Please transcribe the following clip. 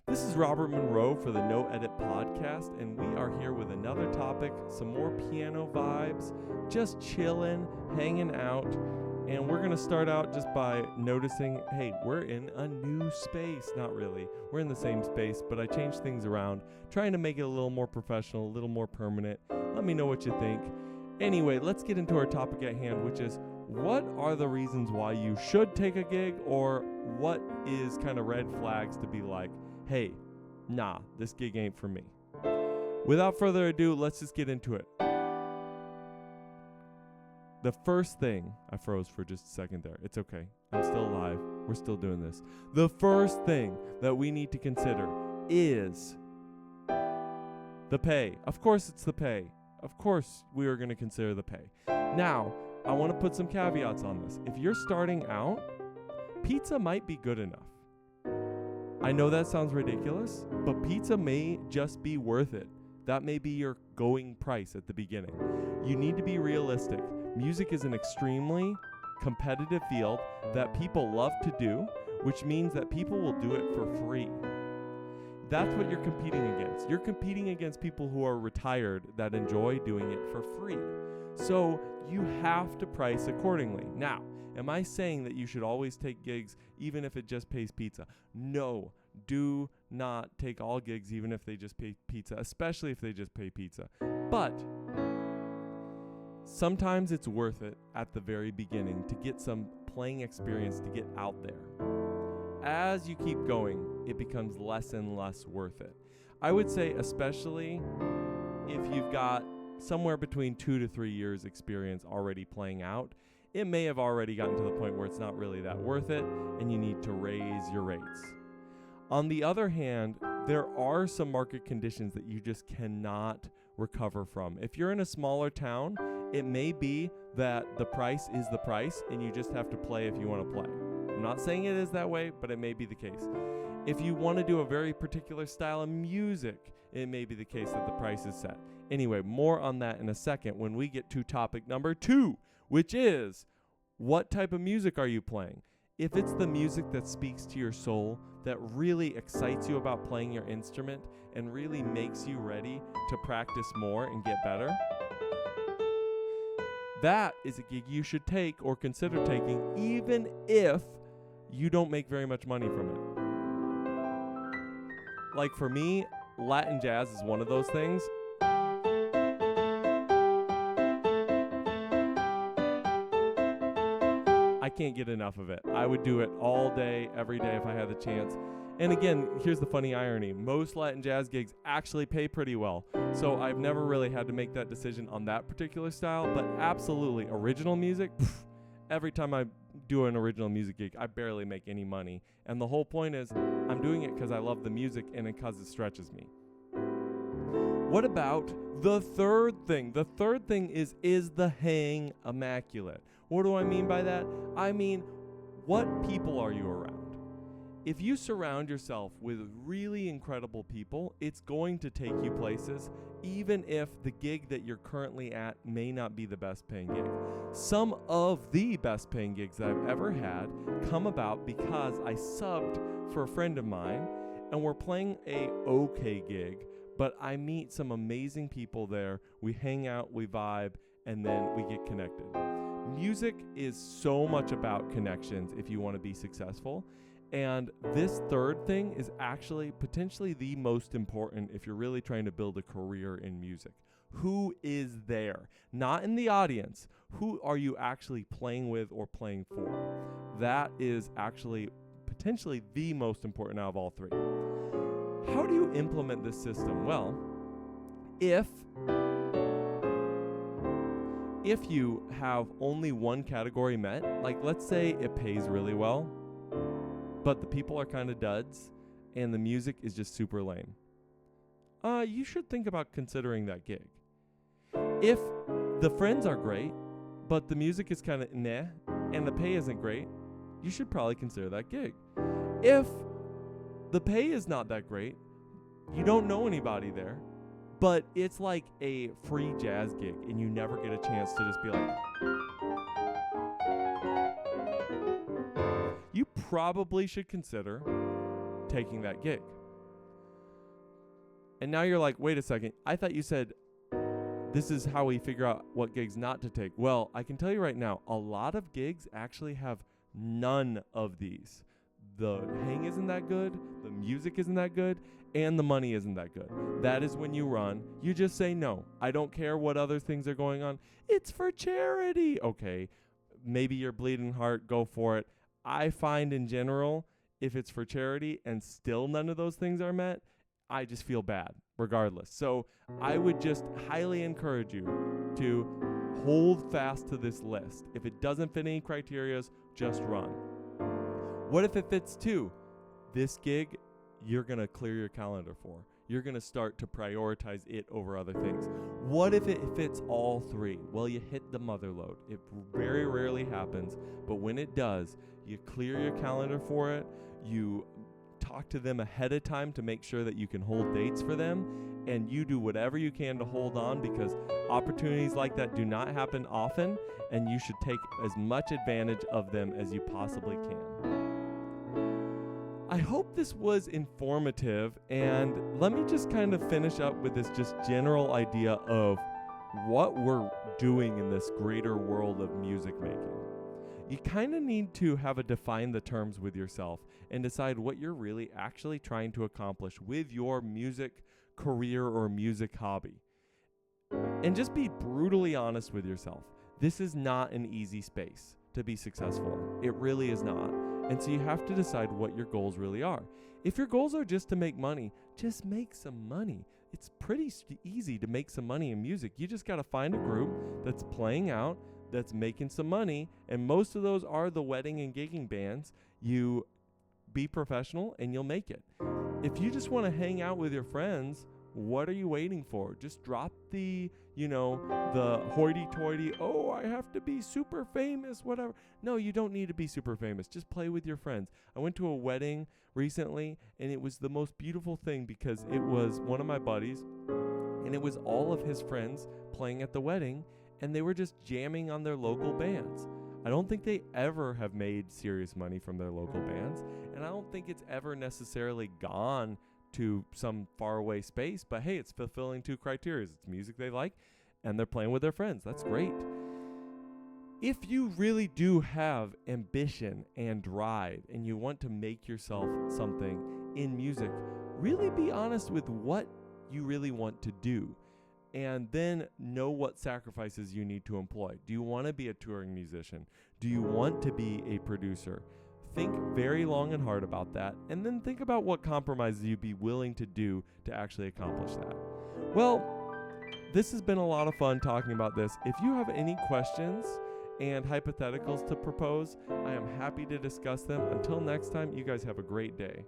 This is Robert Monroe for the No Edit Podcast, and we are here with another topic, some more piano vibes, just chilling, hanging out. And we're going to start out just by noticing, hey, we're in a new space. Not really. We're in the same space, but I changed things around, trying to make it a little more professional, a little more permanent. Let me know what you think. Anyway, let's get into our topic at hand, which is what are the reasons why you should take a gig, or what is kind of red flags to be like, hey, nah, this gig ain't for me. Without further ado, let's just get into it. The first thing, I froze for just a second there. It's okay. I'm still alive. We're still doing this. The first thing that we need to consider is the pay. Of course it's the pay. Of course we are going to consider the pay. Now, I want to put some caveats on this. If you're starting out, pizza might be good enough. I know that sounds ridiculous, but pizza may just be worth it. That may be your going price at the beginning. You need to be realistic. Music is an extremely competitive field that people love to do, which means that people will do it for free. That's what you're competing against. You're competing against people who are retired that enjoy doing it for free. So you have to price accordingly. Now, am I saying that you should always take gigs even if it just pays pizza? No, do not take all gigs even if they just pay pizza, especially if they just pay pizza. But sometimes it's worth it at the very beginning to get some playing experience, to get out there. As you keep going, it becomes less and less worth it. I would say especially if you've got somewhere between 2 to 3 years experience already playing out, it may have already gotten to the point where it's not really that worth it and you need to raise your rates. On the other hand, there are some market conditions that you just cannot recover from. If you're in a smaller town, it may be that the price is the price and you just have to play if you want to play. I'm not saying it is that way, but it may be the case. If you want to do a very particular style of music, it may be the case that the price is set. Anyway, more on that in a second when we get to topic number 2, which is what type of music are you playing? If it's the music that speaks to your soul, that really excites you about playing your instrument and really makes you ready to practice more and get better, that is a gig you should take or consider taking even if you don't make very much money from it. Like for me, Latin jazz is one of those things. I can't get enough of it. I would do it all day, every day if I had the chance. And again, here's the funny irony. Most Latin jazz gigs actually pay pretty well. So I've never really had to make that decision on that particular style. But absolutely, original music, every time I do an original music gig, I barely make any money. And the whole point is I'm doing it because I love the music and because it stretches me. What about the third thing? The third thing is the hang immaculate? What do I mean by that? I mean, what people are you around? If you surround yourself with really incredible people, it's going to take you places, even if the gig that you're currently at may not be the best paying gig. Some of the best paying gigs that I've ever had come about because I subbed for a friend of mine and we're playing a okay gig, but I meet some amazing people there. We hang out, we vibe, and then we get connected. Music is so much about connections if you want to be successful. And this third thing is actually potentially the most important if you're really trying to build a career in music. Who is there? Not in the audience. Who are you actually playing with or playing for? That is actually potentially the most important out of all three. How do you implement this system? Well, if you have only one category met, like let's say it pays really well, but the people are kind of duds and the music is just super lame, you should think about considering that gig. If the friends are great, but the music is kind of meh and the pay isn't great, you should probably consider that gig. If the pay is not that great, you don't know anybody there, but it's like a free jazz gig and you never get a chance to just be like, you probably should consider taking that gig. And now you're like, wait a second, I thought you said this is how we figure out what gigs not to take. Well, I can tell you right now, a lot of gigs actually have none of these. The hang isn't that good, the music isn't that good, and the money isn't that good. That is when you run. You just say, no, I don't care what other things are going on. It's for charity. Okay, maybe you're bleeding heart, go for it. I find in general, if it's for charity and still none of those things are met, I just feel bad regardless. So I would just highly encourage you to hold fast to this list. If it doesn't fit any criterias, just run. What if it fits two? This gig, you're going to clear your calendar for. You're going to start to prioritize it over other things. What if it fits all three? Well, you hit the mother load. It very rarely happens, but when it does, you clear your calendar for it. You talk to them ahead of time to make sure that you can hold dates for them, and you do whatever you can to hold on, because opportunities like that do not happen often, and you should take as much advantage of them as you possibly can. I hope this was informative, and let me just kind of finish up with this just general idea of what we're doing in this greater world of music making. You kind of need to have a define the terms with yourself and decide what you're really actually trying to accomplish with your music career or music hobby. And just be brutally honest with yourself. This is not an easy space to be successful in. It really is not. And so you have to decide what your goals really are. If your goals are just to make money, just make some money. It's pretty easy to make some money in music. You just got to find a group that's playing out, that's making some money, and most of those are the wedding and gigging bands. You be professional and you'll make it. If you just want to hang out with your friends, what are you waiting for? Just drop the hoity-toity, oh, I have to be super famous, whatever. No, you don't need to be super famous. Just play with your friends. I went to a wedding recently, and it was the most beautiful thing because it was one of my buddies, and it was all of his friends playing at the wedding, and they were just jamming on their local bands. I don't think they ever have made serious money from their local bands, and I don't think it's ever necessarily gone to some faraway space, but hey, it's fulfilling two criteria. It's music they like, and they're playing with their friends. That's great. If you really do have ambition and drive, and you want to make yourself something in music, really be honest with what you really want to do, and then know what sacrifices you need to employ. Do you want to be a touring musician? Do you want to be a producer? Think very long and hard about that, and then think about what compromises you'd be willing to do to actually accomplish that. Well, this has been a lot of fun talking about this. If you have any questions and hypotheticals to propose, I am happy to discuss them. Until next time, you guys have a great day.